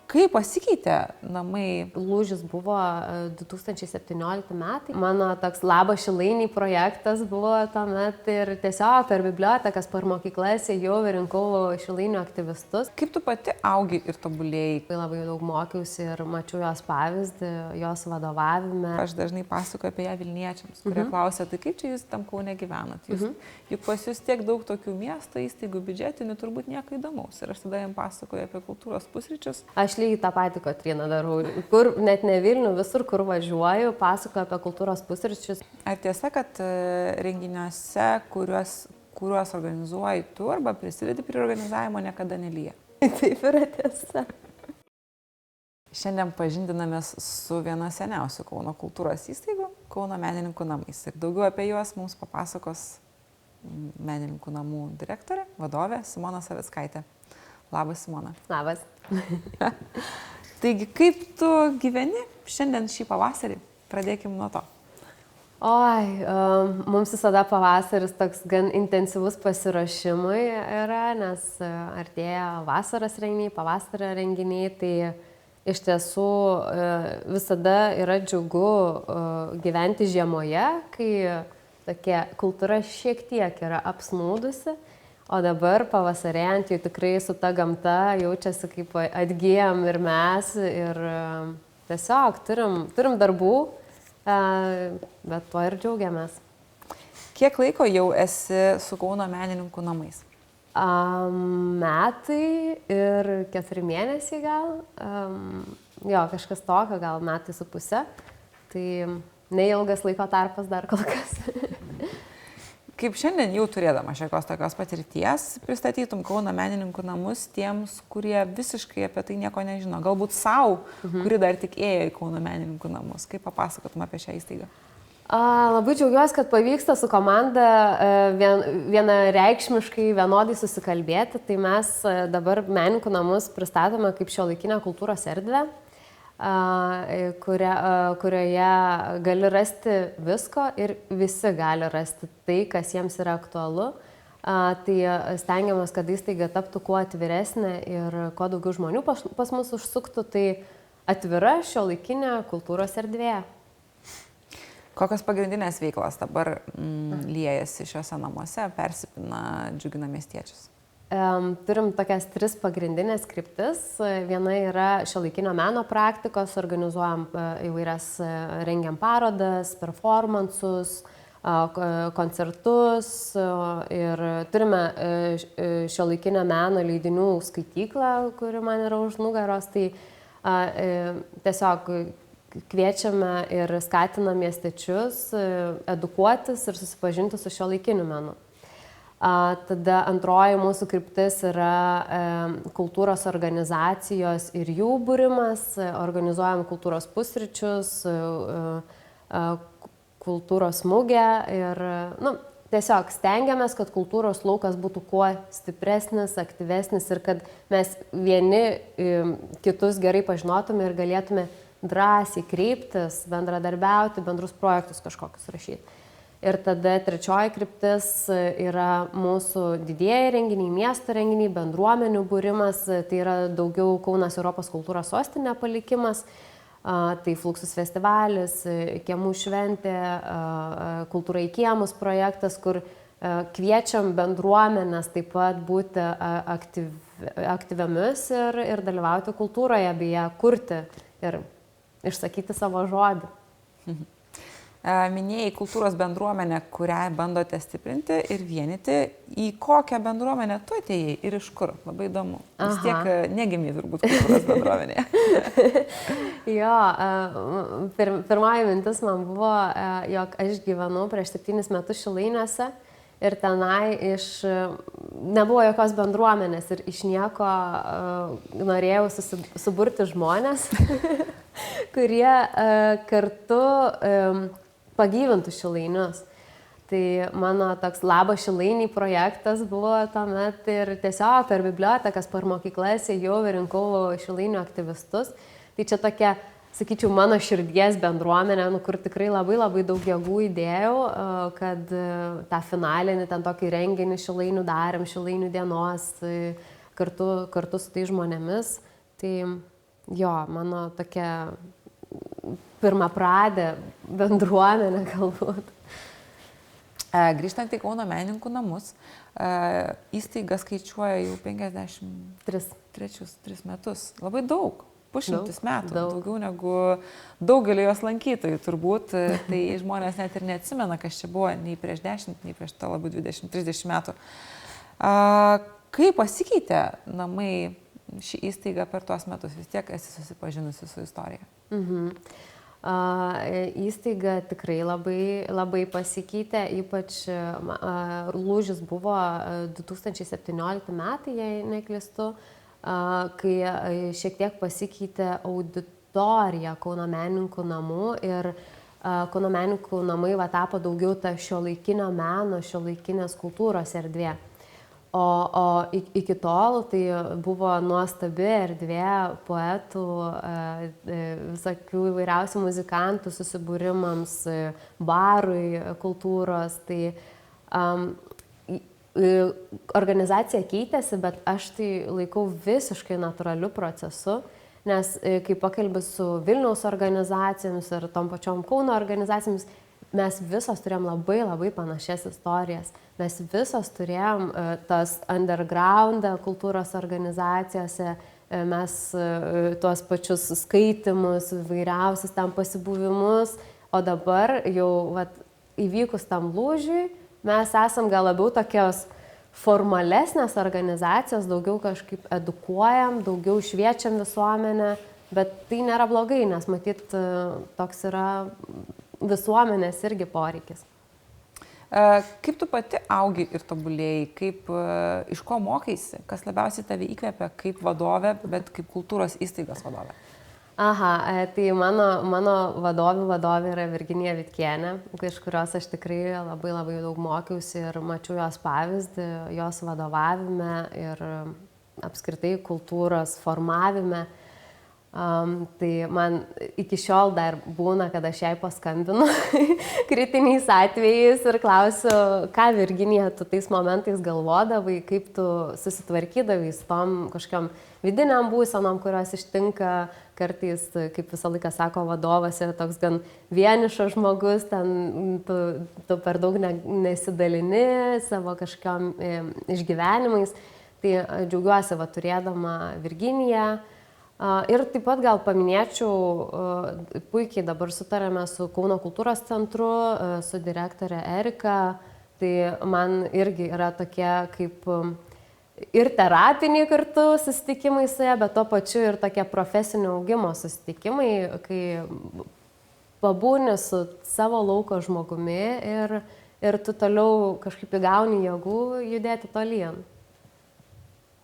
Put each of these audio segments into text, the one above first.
Kaip pasikeitė namai? Lūžis buvo 2017 metai. Mano toks Labas Šilainiai projektas buvo tuomet ir tiesiog per bibliotekas, per mokyklas ėjau ir rinkau Šilainių aktyvistus. Kaip tu pati augi ir tobulėjai? Labai daug mokiausi ir mačiau jos pavyzdį, jos vadovavime. Aš dažnai pasakoju apie ją Vilniečiams, kurie klausia, tai kaip čia jūs tam Kaune gyvenat? Juk pas jūs tiek daug tokių miesto įstaigų biudžetinių, turbūt nieko įdomaus. Ir aš tada jam pasakoju apie kultūros pusryčius. Aš lygiai tą patį, Kotryna, darau. Kur, net ne Vilnių, visur, kur važiuoju, pasakoju apie kultūros pusryčius. Ar tiesa, kad renginiuose, kuriuos organizuoji tu arba prisidedi prie organizavimo, niekada nelyja? Taip yra tiesa. Šiandien pažindinamės su viena seniausių Kauno kultūros įstaigų, Kauno menininkų namais. Ir daugiau apie juos mums papasakos menininkų namų direktorė, vadovė Simona Savickaitė. Labas, Simona. Labas. Taigi, kaip tu gyveni šiandien šį pavasarį? Pradėkim nuo to. Mums visada pavasaris toks gan intensyvus pasiruošimui yra, nes artėja vasaros renginiai, pavasario renginiai, tai iš tiesų visada yra džiugu gyventi žiemoje, kai tokia kultūra šiek tiek yra apsnūdusi. O dabar pavasarėjant jau tikrai su ta gamta jaučiasi kaip atgyjam ir mes ir tiesiog turim darbų, bet tuo ir džiaugiamės. Kiek laiko jau esi su Kauno menininkų namais? Metai ir 4 mėnesiai gal. Kažkas tokio, gal 1.5 metai. Tai neilgas laiko tarpas dar kol kas. Kaip šiandien jau turėdama šiokios tokios patirties, pristatytum Kauno menininkų namus tiems, kurie visiškai apie tai nieko nežino. Galbūt savo, kuri dar tik ėjo į Kauno menininkų namus. Kaip papasakotum apie šią įstaigą? Labai džiaugiuosi, kad pavyksta su komanda vienareikšmiškai vienodai susikalbėti. Tai mes dabar menininkų namus pristatome kaip šiuolaikinę kultūros erdvę, kurioje gali rasti visko ir visi gali rasti tai, kas jiems yra aktualu. Tai stengiamės, kad įstaiga taptų kuo atviresnė ir kuo daugiau žmonių pas mus užsuktų. Tai atvira šiuolaikinė kultūros erdvė. Kokios pagrindinės veiklos dabar liejasi šiuose namuose, persipina, džiugina miestiečius? Turim tokias 3 pagrindinės kryptis. Viena yra šiuolaikinio meno praktikos, organizuojam įvairias, rengiam parodas, performansus, koncertus ir turime šiuolaikinio meno leidinių skaityklą, kuri man yra už nugaros. Tai tiesiog kviečiame ir skatiname miestiečius edukuotis ir susipažinti su šiuolaikiniu menu. Tada antroji mūsų kryptis yra kultūros organizacijos ir jų būrimas. Organizuojam kultūros pusryčius, kultūros mugę ir tiesiog stengiamės, kad kultūros laukas būtų kuo stipresnis, aktyvesnis ir kad mes vieni kitus gerai pažinotume ir galėtume drąsiai kreiptis, bendradarbiauti, bendrus projektus kažkokius rašyti. Ir tada trečioji kryptis yra mūsų didieji renginiai, miesto renginiai, bendruomenių būrimas, tai yra daugiau Kaunas Europos kultūros sostinė palikimas, tai Fluxus festivalis, kiemų šventė, kultūra į kiemus projektas, kur kviečiam bendruomenės taip pat būti aktyviamis ir dalyvauti kultūroje, bei ją kurti ir išsakyti savo žodį. Minėjai kultūros bendruomenę, kurią bandote stiprinti ir vienyti. Į kokią bendruomenę tu atėjai ir iš kur? Labai įdomu. Vis tiek negimei turbūt kultūros bendruomenėje. Pirmoji mintis man buvo, jog aš gyvenau prieš 7 metus Šilainiuose ir tenai nebuvo jokios bendruomenės ir iš nieko norėjau suburti žmonės, kurie kartu pagyvintų Šilainius. Tai mano toks Labas Šilainiai projektas buvo tuomet ir tiesiog per bibliotekas, per mokyklas ėjau ir rinkau Šilainių aktyvistus. Tai čia tokia, sakyčiau, mano širdies bendruomenė, kur tikrai labai daug jėgų įdėjau, kad tą finalinį, ten tokį renginį Šilainių darėm, Šilainių dienos kartu su tai žmonėmis. Tai jo, mano tokia pirmapradė bendruomenė galbūt. Grįžtant į Kauno menininkų namus, įstaiga skaičiuoja jau 53 metus. Labai daug. Pusšimtis metų, daugiau negu daugelį jos lankytojų turbūt, tai žmonės net ir neatsimena, kas čia buvo nei prieš 10, nei prieš tą labai 20-30 metų. Kaip pasikeitė namai šį įstaigą per tuos metus? Vis tiek esi susipažinusi su istorija. Įstaiga tikrai labai pasikeitė, ypač lūžis buvo 2017 metai, jei neklystu, kai šiek tiek pasikeitė auditorija Kauno menininkų namų ir Kauno menininkų namai tapo daugiau ta šiuolaikinio meno, šiuolaikinės kultūros erdvė. O iki tol tai buvo nuostabi erdvė poetų, visokių įvairiausių muzikantų susibūrimams, barui, kultūros. Tai organizacija keitėsi, bet aš tai laikau visiškai natūraliu procesu, nes kai pakalbė su Vilniaus organizacijomis ir tom pačiom Kauno organizacijomis, mes visos turėjom labai panašias istorijas. Mes visos turėjom tas undergroundą kultūros organizacijose, mes tuos pačius skaitimus, vairiausius tam pasibuvimus, o dabar jau įvykus tam lūžiui, mes esam gal labiau tokios formalesnės organizacijos, daugiau kažkaip edukuojam, daugiau šviečiam visuomenę, bet tai nėra blogai, nes matyt toks yra visuomenės irgi poreikis. Kaip tu pati augi ir tobulėjai, iš ko mokaisi, kas labiausiai tave įkvepia kaip vadovė, bet kaip kultūros įstaigos vadovė? Tai mano vadovė yra Virginija Vitkienė, iš kurios aš tikrai labai daug mokiausi ir mačiau jos pavyzdį, jos vadovavime ir apskritai kultūros formavime. Tai man iki šiol dar būna, kad aš jai paskambinu kritiniais atvejais ir klausiu, ką Virginija tu tais momentais galvodavai, kaip tu susitvarkydavai su tom kažkokiam vidiniam būsenom, kurios ištinka kartais, kaip visą laiką sako vadovas, yra toks gan vienišas žmogus, ten tu per daug nesidalini savo kažkokiam išgyvenimais. Tai džiaugiuosi turėdama Virginiją. Ir taip pat gal paminėčiau, puikiai dabar sutarėme su Kauno kultūros centru, su direktorė Erika, tai man irgi yra tokie kaip ir terapiniai kartu susitikimai su ja, bet tuo pačiu ir tokie profesinio augimo susitikimai, kai pabūni su savo lauko žmogumi ir tu toliau kažkaip įgauni jėgų judėti tolyn.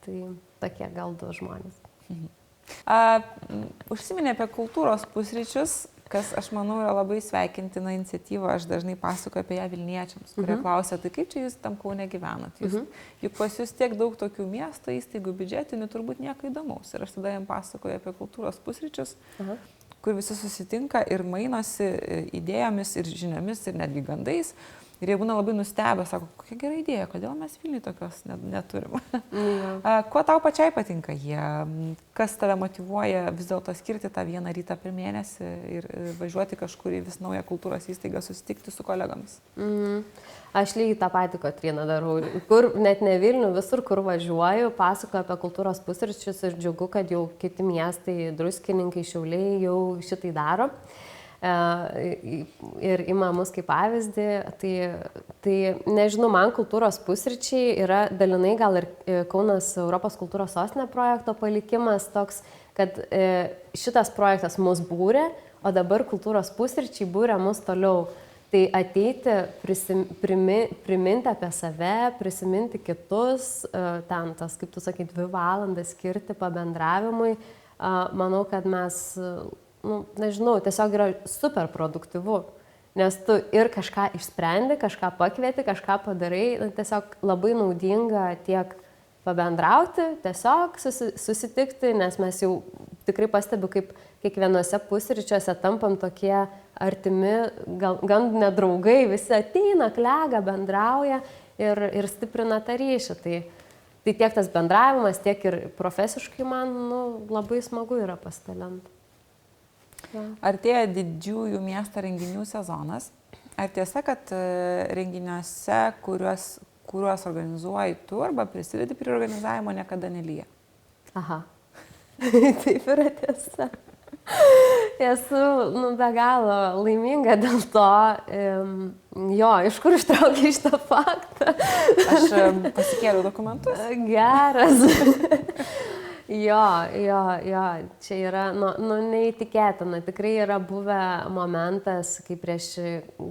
Tai tokie gal du žmonės. Užsiminė apie kultūros pusryčius, kas aš manau yra labai sveikintina iniciatyva, aš dažnai pasakoju apie ją Vilniečiams, kurie klausia, tai kaip čia jūs tam Kaune gyvenat? Juk pas jūs tiek daug tokių miesto įstaigų biudžetinių, turbūt nieko įdomaus. Ir aš tada jam pasakoju apie kultūros pusryčius, kur visi susitinka ir mainosi idėjomis ir žiniomis ir netgi gandais. Ir jie būna labai nustebę, sako, kokia gera idėja, kodėl mes Vilniuje tokios neturim. Kuo tau pačiai patinka jie? Kas tave motyvuoja vis dėlto skirti tą vieną rytą per mėnesį ir važiuoti kažkur į vis naują kultūros įstaigą, susitikti su kolegomis? Aš lygiai tą patį, Kotryna, darau. Kur, net ne Vilnių, visur, kur važiuoju, pasakoju apie kultūros pusryčius ir džiugu, kad jau kiti miestai, Druskininkai, Šiauliai jau šitai daro. Ir ima mus kaip pavyzdį, tai nežinau, man kultūros pusryčiai yra dalinai gal ir Kaunas Europos kultūros sostinė projekto palikimas toks, kad šitas projektas mus būrė, o dabar kultūros pusryčiai būrė mus toliau. Tai ateiti, priminti apie save, prisiminti kitus, ten tas, kaip tu sakai, 2 valandas skirti pabendravimui, manau, kad mes nežinau, tiesiog yra super produktyvu, nes tu ir kažką išsprendi, kažką pakvieti, kažką padarai, tiesiog labai naudinga tiek pabendrauti, tiesiog susitikti, nes mes jau tikrai pastebiu, kaip kiekvienose pusryčiuose tampam tokie artimi, gan nedraugai, visi ateina, klega, bendrauja ir stiprina tą ryšį. Tai tiek tas bendravimas, tiek ir profesiškai man labai smagu yra pasidalinti. Ja. Artėja didžiųjų miesto renginių sezonas. Ar tiesa, kad renginiuose, kuriuos organizuoji tu arba prisidedi prie organizavimo, niekada nelyja? Aha. Taip yra tiesa. Esu be galo laiminga dėl to. Iš kur ištraukiai šitą faktą? Aš pasikėliau dokumentus. Geras. Jo, čia yra neįtikėtina. Tikrai yra buvę momentas, kai prieš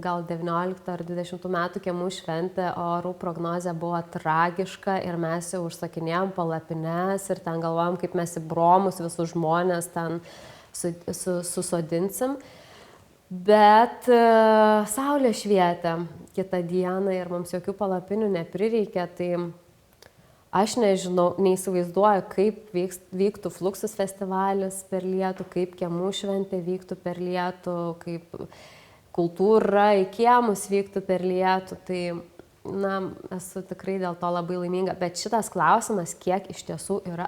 gal 19 ar 20 metų Kiemų šventė orų prognozė buvo tragiška ir mes jau užsakinėjom palapines ir ten galvojom, kaip mes į bromus visus žmonės ten susodinsim. Bet saulė švietė kitą dieną ir mums jokių palapinių neprireikė, tai aš nežinau, neįsivaizduoju, kaip vyktų Fluxus festivalis per lietų, kaip Kiemų šventė vyktų per lietų, kaip kultūra į kiemus vyktų per lietų. Tai, esu tikrai dėl to labai laiminga. Bet šitas klausimas, kiek iš tiesų yra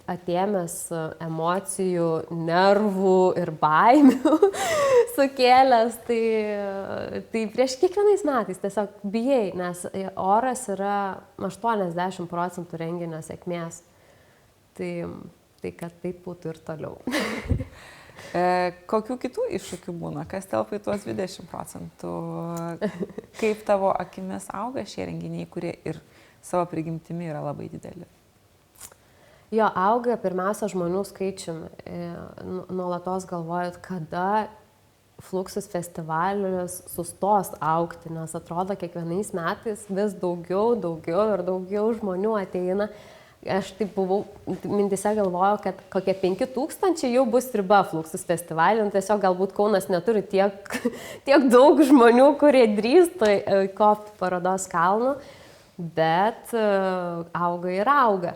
atėmęs emocijų, nervų ir baimių sukėlęs, tai prieš kiekvienais metais tiesiog bijai, nes oras yra 80% renginio sėkmės. Tai kad taip būtų ir toliau. Kokių kitų iššūkių būna? Kas telpa į tuos 20%? Kaip tavo akimis auga šie renginiai, kurie ir savo prigimtimi yra labai dideli? Jo, auga pirmiausia žmonių skaičiumi. Nuolatos galvojat, kada Fluxus festivalis sustos augti, nes atrodo kiekvienais metais vis daugiau ir daugiau žmonių ateina. Aš taip buvau, mintise galvojau, kad kokie 5000 jau bus riba Fluxus festivalį, tiesiog galbūt Kaunas neturi tiek daug žmonių, kurie drįstų kopti parodos kalnų, bet auga ir auga.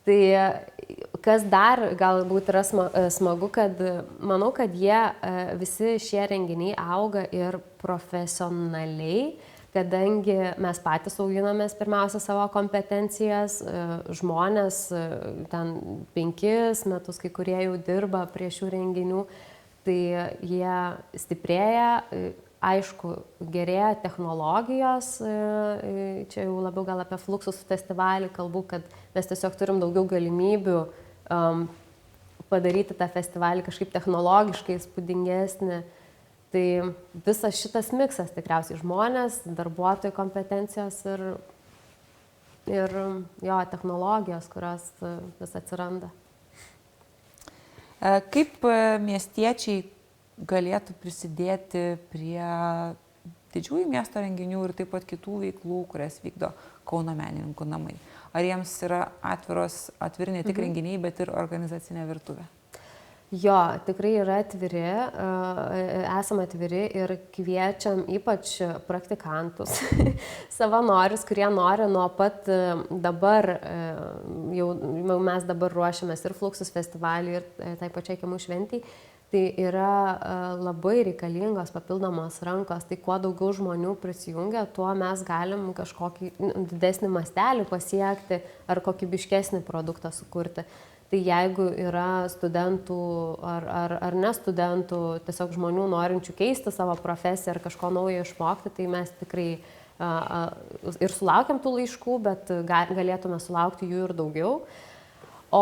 Tai kas dar galbūt yra smagu, kad manau, kad visi šie renginiai auga ir profesionaliai, kadangi mes patys auginamės pirmiausia savo kompetencijas, žmonės ten 5 metus, kai kurie jau dirba prie šių renginių, tai jie stiprėja, aišku, gerėja technologijos, čia jau labiau gal apie Fluxus festivalį kalbu, kad mes tiesiog turim daugiau galimybių padaryti tą festivalį kažkaip technologiškai įspūdingesnį. Tai visas šitas miksas tikriausiai žmonės, darbuotojų kompetencijos ir technologijos, kurios vis atsiranda. Kaip miestiečiai galėtų prisidėti prie didžiųjų miesto renginių ir taip pat kitų veiklų, kurias vykdo Kauno menininkų namai? Ar jiems yra atviri ne tik renginiai, bet ir organizacinė virtuvė? Jo, tikrai yra atviri, esame atviri ir kviečiam ypač praktikantus, savanorius, kurie nori nuo pat dabar, jau mes dabar ruošiamės ir Fluxus festivalį, ir tai pačiai Kiemų šventei, tai yra labai reikalingos papildomos rankos, tai kuo daugiau žmonių prisijungia, tuo mes galim kažkokį didesnį mastelį pasiekti ar kokybiškesnį produktą sukurti. Tai jeigu yra studentų ar ne studentų, tiesiog žmonių norinčių keisti savo profesiją ar kažko naujo išmokti, tai mes tikrai ir sulaukiam tų laiškų, bet galėtume sulaukti jų ir daugiau. O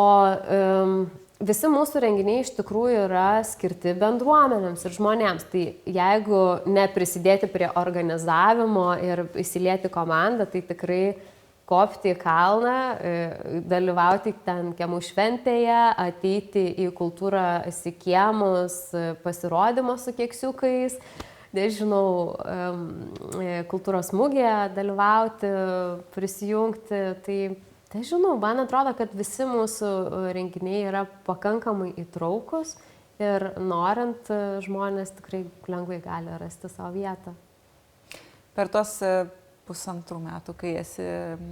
visi mūsų renginiai iš tikrųjų yra skirti bendruomenėms ir žmonėms. Tai jeigu neprisidėti prie organizavimo ir įsilieti komandą, tai tikrai kopti į kalną, dalyvauti ten Kiemų šventėje, ateiti į kultūrą į kiemus, pasirodymus su keksiukais, nežinau, kultūros mugėje dalyvauti, prisijungti. Tai žinau, man atrodo, kad visi mūsų renginiai yra pakankamai įtraukus ir norint žmonės tikrai lengvai gali rasti savo vietą. Per tos 1,5 metų, kai esi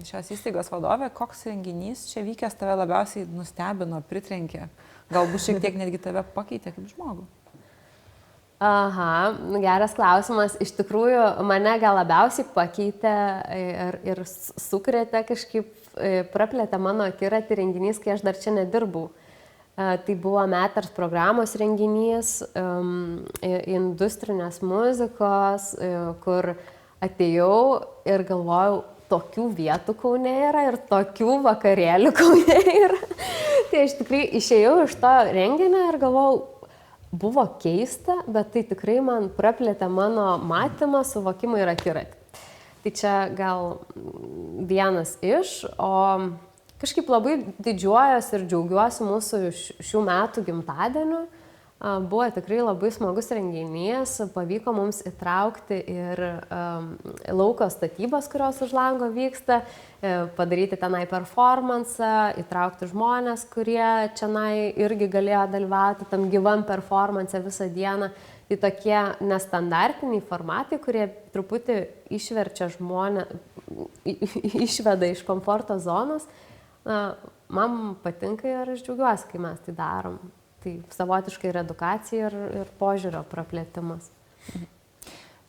šios įstaigos vadovė, koks renginys čia vykęs tave labiausiai nustebino, pritrenkė, galbūt šiek tiek netgi tave pakeitė kaip žmogų? Aha, geras klausimas. Iš tikrųjų, mane gal labiausiai pakeitė ir sukrėtė kažkaip, praplėtė mano akiratį renginys, kai aš dar čia nedirbau. Tai buvo Metars programos renginys, industrinės muzikos, kur atėjau ir galvojau, tokių vietų Kaune yra ir tokių vakarėlių Kaune yra. Tai aš tikrai išėjau iš to renginio ir galvojau, buvo keista, bet tai tikrai man praplėtė mano matymą, suvokimą ir akiratį. Tai čia gal vienas iš, o kažkaip labai didžiuojuosi ir džiaugiuosi mūsų šių metų gimtadieniu. Buvo tikrai labai smagus renginys, pavyko mums įtraukti ir lauko statybas, kurios už lango vyksta, padaryti tenai performansą, įtraukti žmonės, kurie čionai irgi galėjo dalyvauti tam gyvam performanse visą dieną. Tai tokie nestandartiniai formatai, kurie truputį išverčia žmonės, išveda iš komforto zonos. Man patinka ir aš džiaugiuosi, kai mes tai darom. Tai savotiškai ir edukacija ir požiūrio praplėtimas.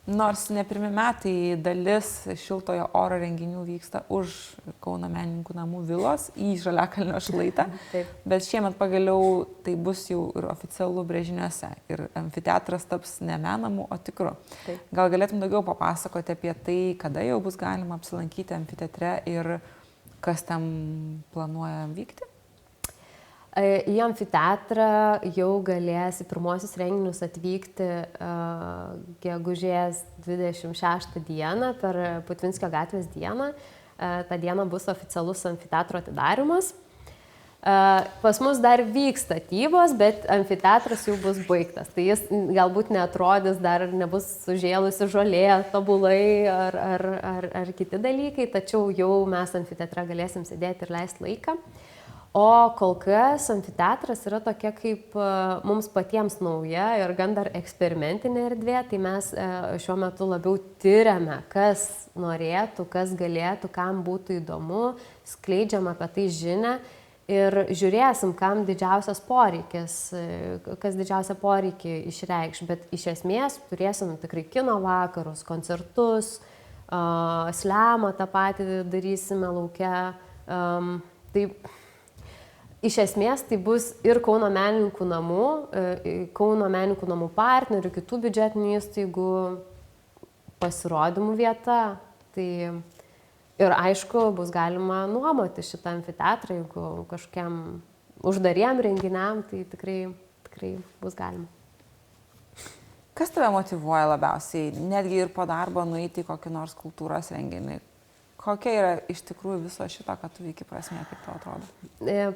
Nors ne pirmi metai dalis šiltojo oro renginių vyksta už Kauno menininkų namų vilos į Žaliakalnio šlaitą, bet šiemet pagaliau tai bus jau ir oficialu Brėžiniuose ir amfiteatras taps ne menamu, o tikru. Taip. Gal galėtum daugiau papasakoti apie tai, kada jau bus galima apsilankyti amfiteatre ir kas ten planuoja vykti? Į amfiteatrą jau galės į pirmosius renginius atvykti gegužės 26 dieną per Putvinskio gatvės dieną. Ta diena bus oficialus amfiteatro atidarimas. Pas mus dar vyks statybos, bet amfiteatras jau bus baigtas. Tai jis galbūt neatrodys, dar nebus sužėlusi žolė tobulai ar kiti dalykai, tačiau jau mes amfiteatre galėsim sėdėti ir leisti laiką. O kol kas amfiteatras yra tokia kaip mums patiems nauja ir gan dar eksperimentinė erdvė, tai mes šiuo metu labiau tyriame, kas norėtų, kas galėtų, kam būtų įdomu, skleidžiam apie tai žinią ir žiūrėsim, kam didžiausias poreikis, kas didžiausią poreikį išreikš, bet iš esmės turėsim tikrai kino vakarus, koncertus, slemą tą patį darysime lauke. Iš esmės tai bus ir Kauno menininkų namų partnerių, kitų biudžetinių įstaigų pasirodymų vieta. Tai ir aišku, bus galima nuomoti šitą amfiteatrą, jeigu kažkokiam uždariem renginiam, tai tikrai bus galima. Kas tave motyvuoja labiausiai, netgi ir po darbo nueiti į kokį nors kultūros renginį? Kokia yra iš tikrųjų viso šito, kad tu veiki prasmė, kaip tau atrodo?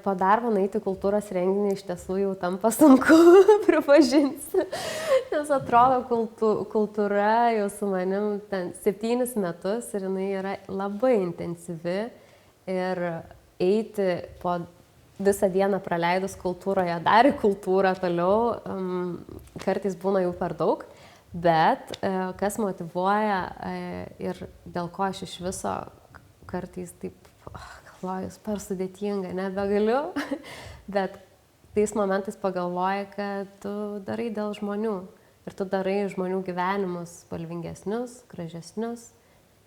Po darbo nueiti kultūros renginį iš tiesų jau tampa sunku, pripažinsiu. Nes atrodo, kultūra jau su manim 7 metus ir jinai yra labai intensyvi. Ir eiti po visą dieną praleidus kultūroje, dar į kultūrą toliau, kartais būna jau per daug. Bet kas motyvuoja ir dėl ko aš iš viso kartais taip, galvoju, per sudėtinga, nebegaliu, bet tais momentais pagalvoju, kad tu darai dėl žmonių ir tu darai žmonių gyvenimus spalvingesnius, gražesnius.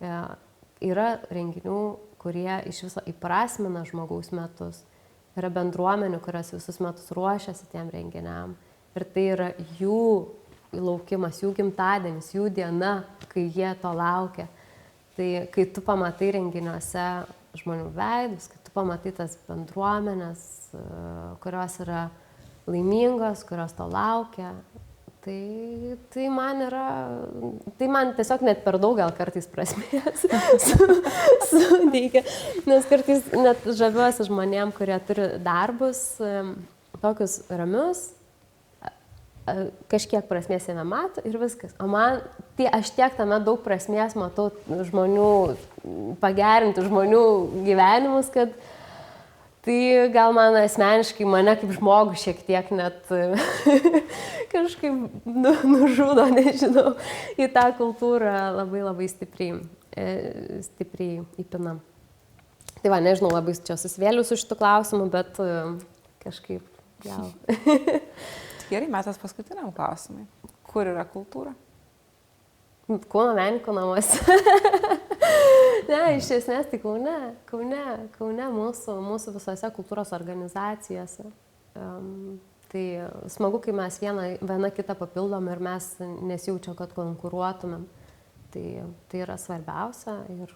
Yra renginių, kurie iš viso įprasmina žmogaus metus. Yra bendruomenių, kurios visus metus ruošiasi tiem renginiam. Ir tai yra jų laukimas, jų gimtadienis, jų diena, kai jie to laukia. Tai kai tu pamatai renginiuose žmonių veidus, kai tu pamatai tas bendruomenės, kurios yra laimingos, kurios to laukia, tai man tiesiog net per daug gal kartais prasmės suteikia. Nes kartais net žaviuosi žmonėm, kurie turi darbus tokius ramius, kažkiek prasmės jame mato ir viskas. O man, tai aš tiek tame daug prasmės matau žmonių, pagerinti žmonių gyvenimus, kad tai gal man asmeniškai mane kaip žmogų šiek tiek net kažkaip nužudo, nežinau, į tą kultūrą labai stipriai įpinam. Tai va, nežinau, labai čia susivėliu su šitu klausimu, bet kažkaip gal. Gerai, metas paskutiniam klausimui. Kur yra kultūra? Kauno menininkų namuose. Ne, iš esmės tai Kaune mūsų visose kultūros organizacijose. Tai smagu, kai mes viena kitą papildom ir mes nesijaučia, kad konkuruotumėm. Tai yra svarbiausia ir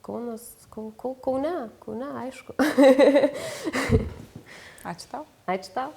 Kaune, aišku. Ačiū tau. Ačiū tau.